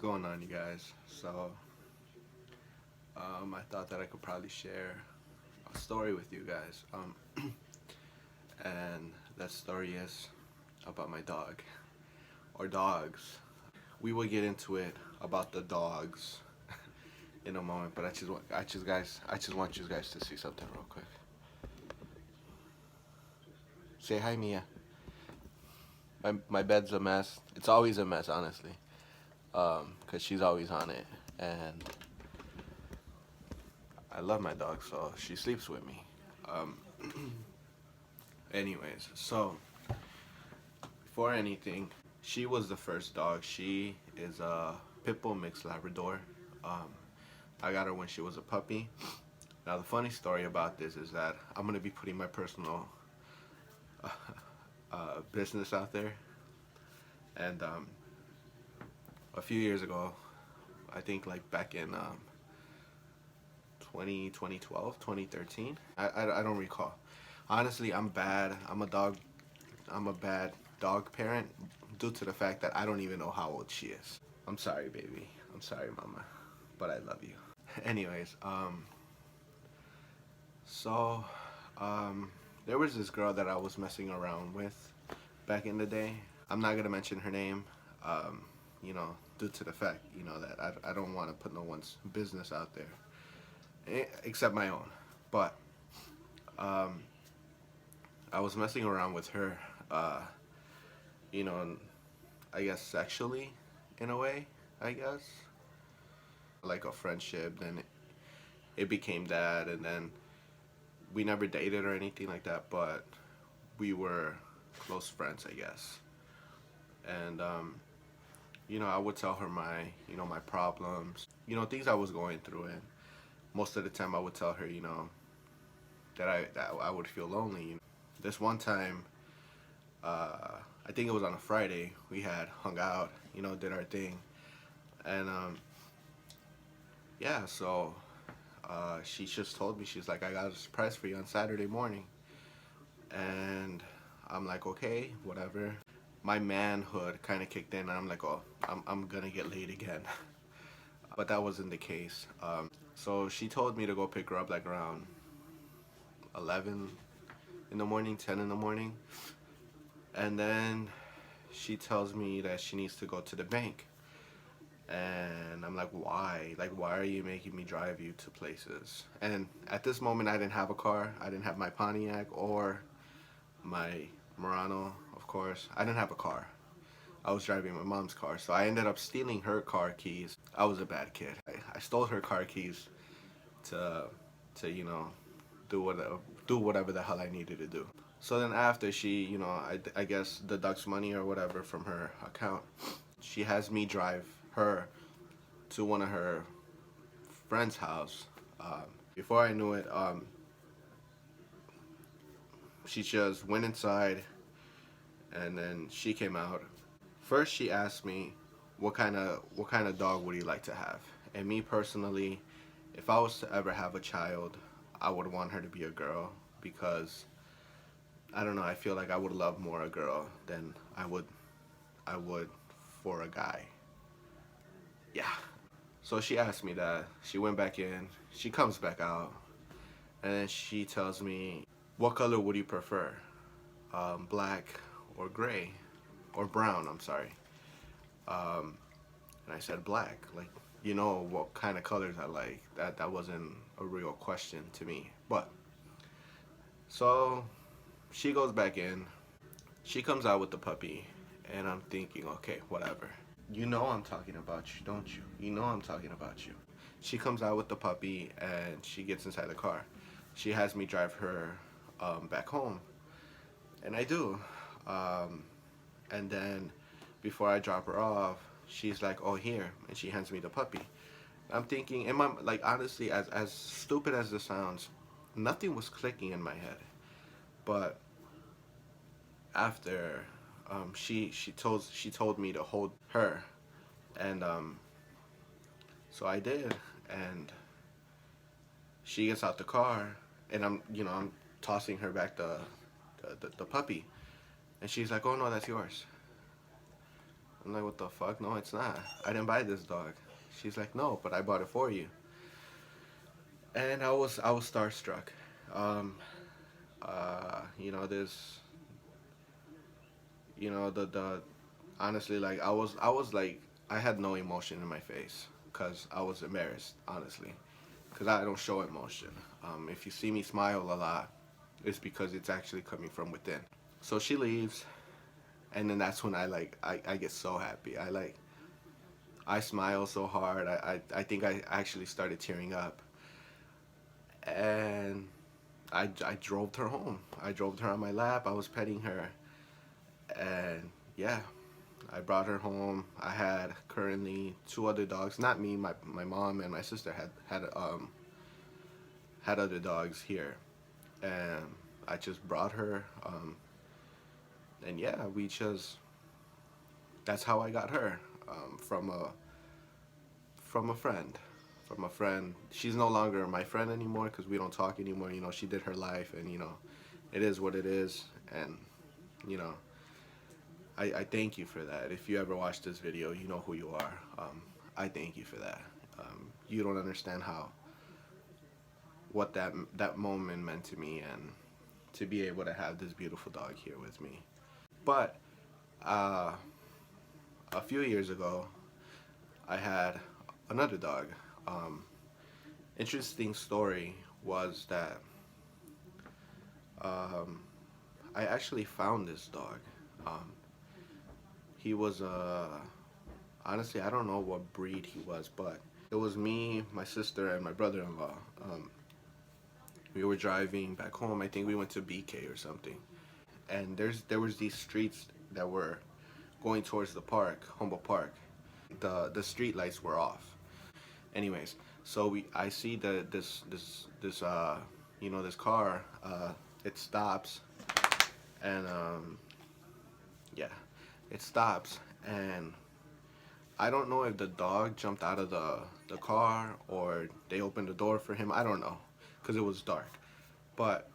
going on, you guys? I thought that I could probably share a story with you guys. And that story is about my dog or dogs. We will get into it about the dogs in a moment, but I just want you guys to see something real quick. Say hi, Mia. My bed's a mess. It's always a mess, honestly, because she's always on it, and I love my dog, so she sleeps with me. Um, anyways, so before anything, she was the first dog. She is a pit bull mixed Labrador. Um, I got her when she was a puppy. Now the funny story about this is that I'm gonna be putting my personal business out there, and a few years ago, I think like back in 2012, 2013. I don't recall. Honestly, I'm bad. I'm a bad dog parent due to the fact that I don't even know how old she is. I'm sorry, baby. I'm sorry, mama. But I love you. Anyways, so there was this girl that I was messing around with back in the day. I'm not gonna mention her name, due to the fact, that I don't want to put no one's business out there, except my own. But I was messing around with her, you know, I guess sexually, in a way, I guess. Like a friendship, then it became that, and then we never dated or anything like that, but we were close friends, I guess. And, I would tell her my problems, things I was going through, and most of the time I would tell her, that I would feel lonely. This one time, I think it was on a Friday, we had hung out, did our thing, and yeah, so she just told me, she's like, I got a surprise for you on Saturday morning, and I'm like, okay, whatever. My manhood kind of kicked in, and I'm like, oh, I'm gonna get laid again. But that wasn't the case. So she told me to go pick her up like around 11 in the morning, 10 in the morning. And then she tells me that she needs to go to the bank. And I'm like, why? Like, why are you making me drive you to places? And at this moment, I didn't have a car. I didn't have my Pontiac or my Murano, of course. I didn't have a car. I was driving my mom's car. So I ended up stealing her car keys. I was a bad kid. I stole her car keys to do whatever the hell I needed to do. So then after she, I guess deducts money or whatever from her account, she has me drive her to one of her friend's house. Before I knew it, she just went inside, and then she came out. First, she asked me, what kind of dog would you like to have? And me personally, if I was to ever have a child, I would want her to be a girl, because I don't know, I feel like I would love more a girl than I would for a guy. Yeah. So she asked me that. She went back in. She comes back out, and then she tells me, what color would you prefer? Black or gray? Or brown, I'm sorry. And I said black. Like, what kind of colors I like. That wasn't a real question to me. But, so she goes back in. She comes out with the puppy, and I'm thinking, okay, whatever. You know I'm talking about you, don't you? You know I'm talking about you. She comes out with the puppy, and she gets inside the car. She has me drive her back home, and I do. And then before I drop her off, she's like, oh, here, and she hands me the puppy. I'm thinking, like, honestly, as stupid as this sounds, nothing was clicking in my head. But after she told me to hold her, and so I did, and she gets out the car, and I'm tossing her back the puppy, and she's like, oh no, that's yours. I'm like, what the fuck? No, it's not. I didn't buy this dog. She's like, no, but I bought it for you. And I was starstruck. Um, you know, this, the honestly, like I was like, I had no emotion in my face because I was embarrassed, honestly, because I don't show emotion. If you see me smile a lot, it's because it's actually coming from within. So she leaves, and then that's when I get so happy. I smile so hard. I think I actually started tearing up, and I drove her home. I drove her on my lap. I was petting her, and yeah, I brought her home. I had currently two other dogs. Not me. My mom and my sister had other dogs here, and I just brought her. And yeah, we just that's how I got her, from a friend. From a friend. She's no longer my friend anymore because we don't talk anymore. You know, she did her life, and it is what it is. And you know, I thank you for that. If you ever watch this video, you know who you are. I thank you for that. You don't understand how what that moment meant to me, and to be able to have this beautiful dog here with me. But uh, a few years ago, I had another dog. Um, Interesting story was that um, I actually found this dog. Um, he was honestly, I don't know what breed he was, but it was me, my sister, and my brother-in-law. We were driving back home. I think we went to BK or something. And there was these streets that were going towards the park, Humboldt Park. The street lights were off. Anyways, so I see this car. It stops, and yeah, it stops, and I don't know if the dog jumped out of the car or they opened the door for him. I don't know, because it was dark. But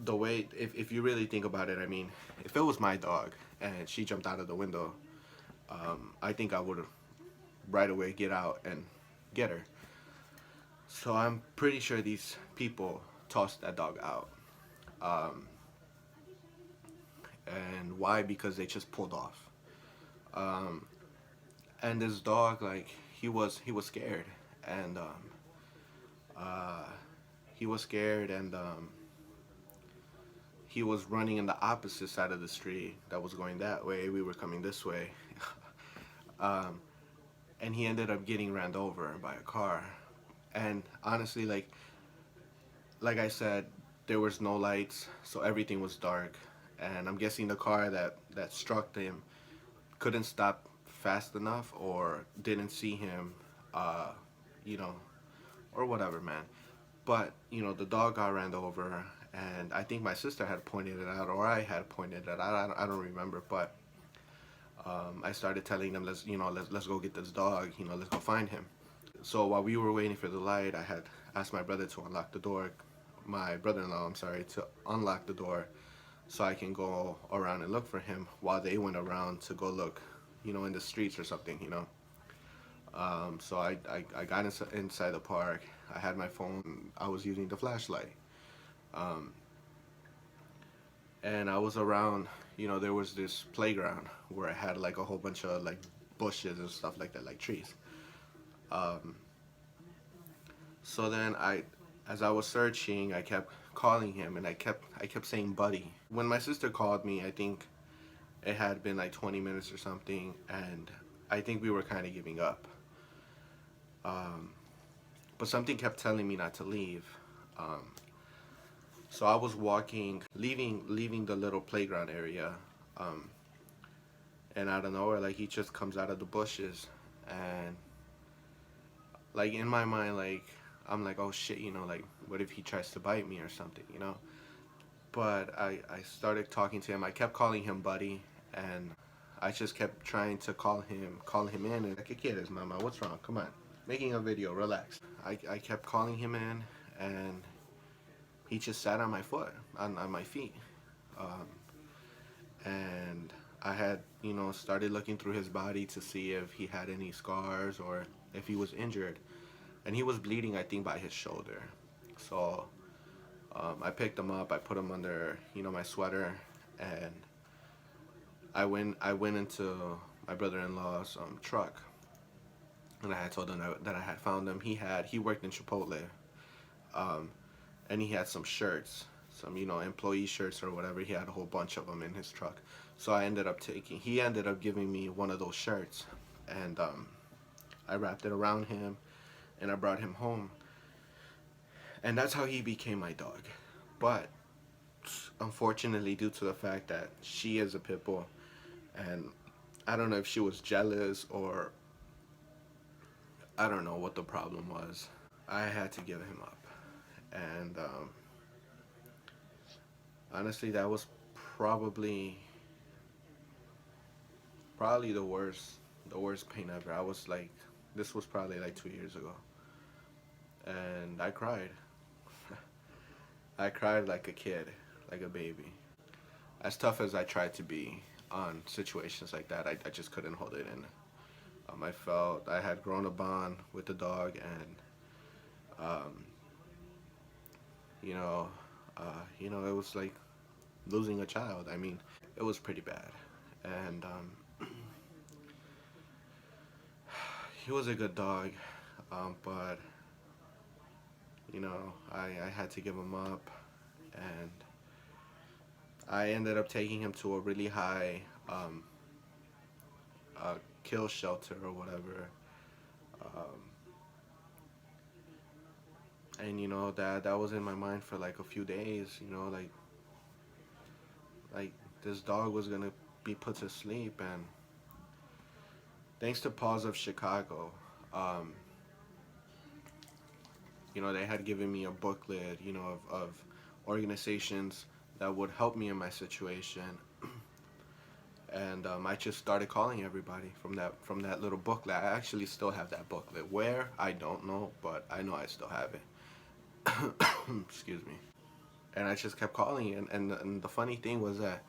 the way, if you really think about it, I mean, if it was my dog and she jumped out of the window, I think I would right away get out and get her. So I'm pretty sure these people tossed that dog out. Um, and why? Because they just pulled off. Um, and this dog, like, he was scared, and uh, he was scared, and he was running in the opposite side of the street that was going that way. We were coming this way. um, and he ended up getting ran over by a car. And honestly, like I said, there was no lights, so everything was dark. And I'm guessing the car that struck him couldn't stop fast enough, or didn't see him, uh, you know, or whatever, man. But the dog got ran over, and I think my sister had pointed it out, or I had pointed it out. I don't remember, but I started telling them, let's go get this dog. Let's go find him. So while we were waiting for the light, I had asked my brother to unlock the door. My brother-in-law, I'm sorry, to unlock the door so I can go around and look for him while they went around to go look, in the streets or something. So I got inside the park. I had my phone. I was using the flashlight. Um, and I was around, there was this playground where I had like a whole bunch of like bushes and stuff like that, like trees. Um, so then as I was searching, I kept calling him, and I kept saying buddy. When my sister called me, I think it had been like 20 minutes or something, and I think we were kind of giving up. Um, but something kept telling me not to leave. Um, so I was walking, leaving the little playground area, um, and out of nowhere, like, he just comes out of the bushes, and like in my mind, like, I'm like, oh shit, like, what if he tries to bite me or something. But I started talking to him. I kept calling him buddy, and I just kept trying to call him in, and like, ¿qué quieres, mama? What's wrong? Come on, making a video, relax. I kept calling him in, and he just sat on my foot, on my feet, and I had, you know, started looking through his body to see if he had any scars or if he was injured. And he was bleeding, I think, by his shoulder. So I picked him up. I put him under, you know, my sweater, and I went into my brother-in-law's truck, and I had told him that I had found him. He worked in Chipotle, um, and he had some shirts, some, you know, employee shirts or whatever. He had a whole bunch of them in his truck. So he ended up giving me one of those shirts, and I wrapped it around him, and I brought him home, and that's how he became my dog. But unfortunately, due to the fact that she is a pit bull, and I don't know if she was jealous or I don't know what the problem was, I had to give him up. And honestly, that was probably the worst pain ever. I was like, this was probably like 2 years ago, and I cried. I cried like a kid, like a baby. As tough as I tried to be on situations like that, I just couldn't hold it in. I felt I had grown a bond with the dog, and um, you know, it was like losing a child. I mean, it was pretty bad, and he was a good dog, but you know, I had to give him up, and I ended up taking him to a really high kill shelter or whatever. Um, and you know that was in my mind for like a few days. You know, like this dog was gonna be put to sleep, and thanks to Paws of Chicago, um, you know, they had given me a booklet, you know, of organizations that would help me in my situation. And I just started calling everybody from that little booklet. I actually still have that booklet. Where, I don't know, but I know I still have it. Excuse me. And I just kept calling, and the funny thing was that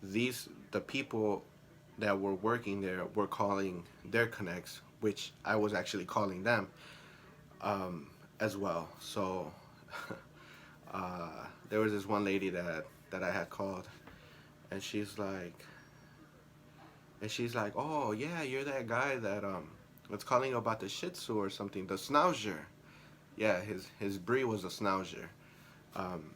the people that were working there were calling their connects, which I was actually calling them as well. So there was this one lady that I had called, and she's like, oh yeah, you're that guy that was calling about the Shih Tzu or something, the Schnauzer. Yeah, his breed was a Schnauzer. Um,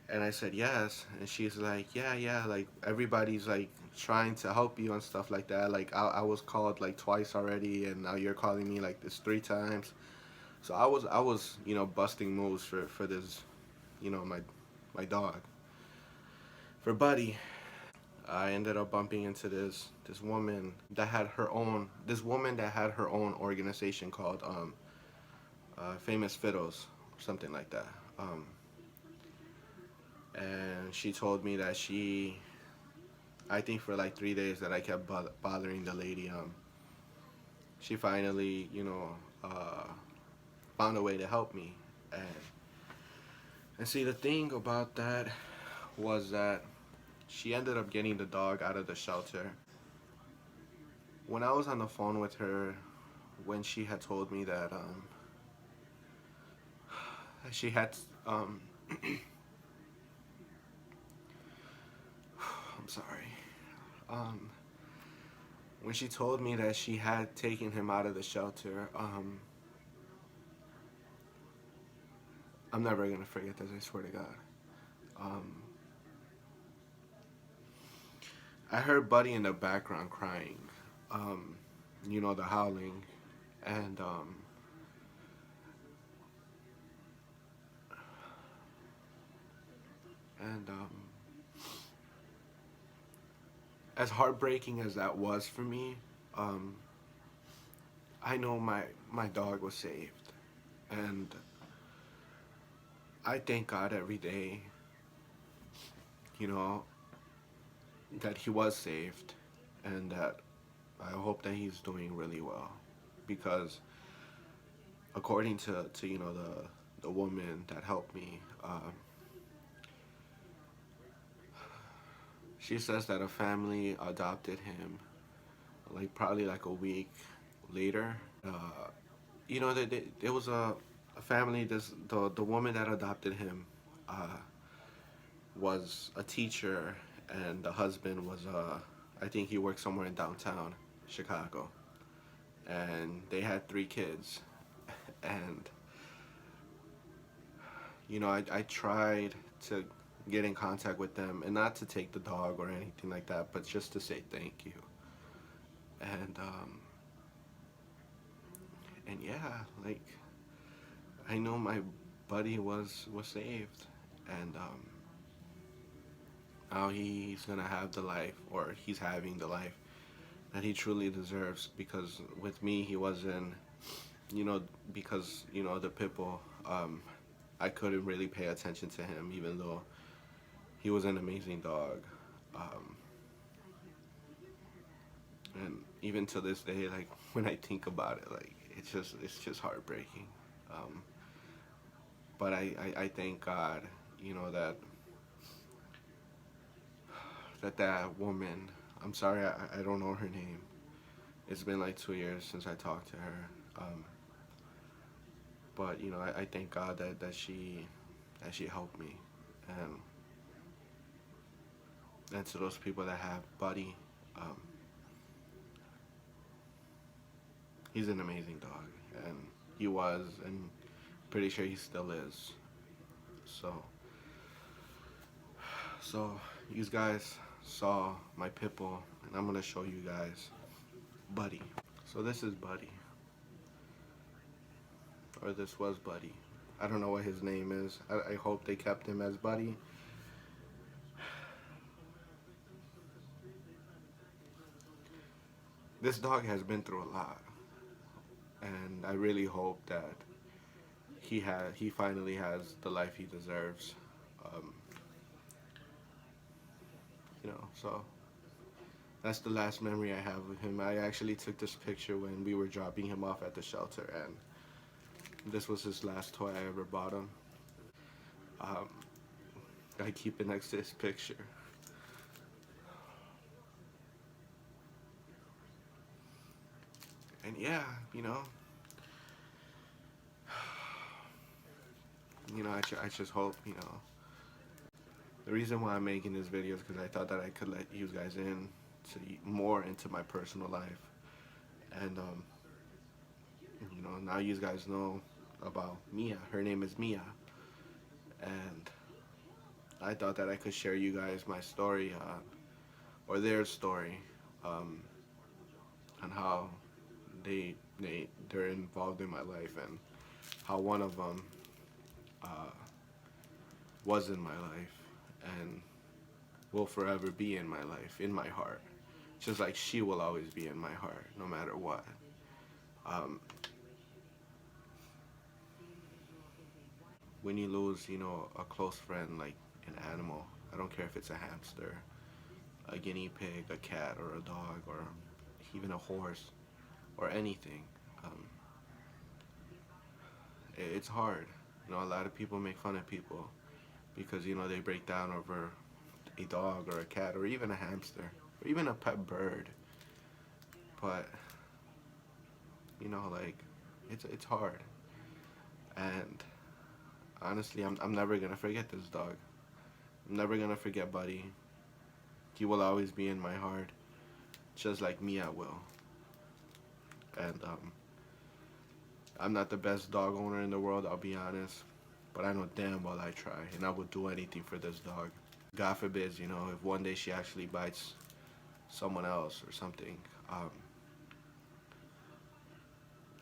and I said yes, and she's like, yeah, like everybody's like trying to help you and stuff like that. Like I was called like twice already, and now you're calling me like this 3 times. So I was busting moves for this, my dog, for Buddy. I ended up bumping into this woman that had her own organization called Famous Fiddles, something like that. And she told me that I think for like 3 days that I kept bothering the lady. She finally, found a way to help me, and see, the thing about that was that she ended up getting the dog out of the shelter. When I was on the phone with her, when she had told me that she had I'm sorry. Um, when she told me that she had taken him out of the shelter, I'm never gonna forget this. I swear to God. Um, I heard Buddy in the background crying. Um, the howling, and and as heartbreaking as that was for me, um, I know my dog was saved, and I thank God every day, you know, that he was saved, and that I hope that he's doing really well, because according to the woman that helped me, She says that a family adopted him, like probably like a week later. You know, there was a family. The woman that adopted him was a teacher, and the husband was I think he worked somewhere in downtown Chicago, and they had 3 kids. And you know, I tried to get in contact with them, and not to take the dog or anything like that, but just to say thank you. And and yeah, like, I know my buddy was saved, and now he's gonna have the life, or he's having the life that he truly deserves. Because with me, he wasn't, you know, because you know the pitbull, I couldn't really pay attention to him, even though he was an amazing dog. Um, and even to this day, like when I think about it, like it's just heartbreaking. Um, but I thank God, you know, that woman. I'm sorry, I don't know her name. It's been like 2 years since I talked to her. But you know, I thank God that she helped me, and to those people that have Buddy, um, he's an amazing dog, and he was, and pretty sure he still is. So, you guys saw my pitbull, and I'm gonna show you guys Buddy. So this is Buddy, or this was Buddy. I don't know what his name is. I hope they kept him as Buddy. This dog has been through a lot, and I really hope that he finally has the life he deserves. Um, you know, so that's the last memory I have with him. I actually took this picture when we were dropping him off at the shelter, and this was his last toy I ever bought him. Um, I keep it next to his picture. And yeah, I just hope, the reason why I'm making this video is because I thought that I could let you guys in to more into my personal life. And, now you guys know about Mia. Her name is Mia. And I thought that I could share you guys my story, or their story, on how they're involved in my life, and how one of them was in my life and will forever be in my life, in my heart, just like she will always be in my heart, no matter what. When you lose, a close friend, like an animal, I don't care if it's a hamster, a guinea pig, a cat, or a dog, or even a horse, or anything, it's hard. A lot of people make fun of people because, they break down over a dog or a cat or even a hamster or even a pet bird. But, like, it's hard. And honestly, I'm never gonna forget this dog. I'm never gonna forget Buddy. He will always be in my heart, just like Mia will. And I'm not the best dog owner in the world, I'll be honest, but I know damn well I try, and I would do anything for this dog. God forbids, if one day she actually bites someone else or something,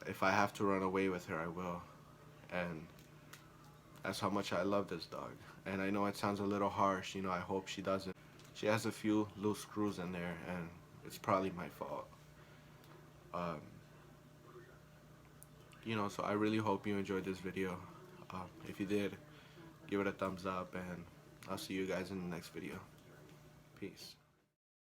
if I have to run away with her, I will. And that's how much I love this dog. And I know it sounds a little harsh, I hope she doesn't. She has a few loose screws in there, and it's probably my fault. So I really hope you enjoyed this video. If you did, give it a thumbs up, and I'll see you guys in the next video. Peace.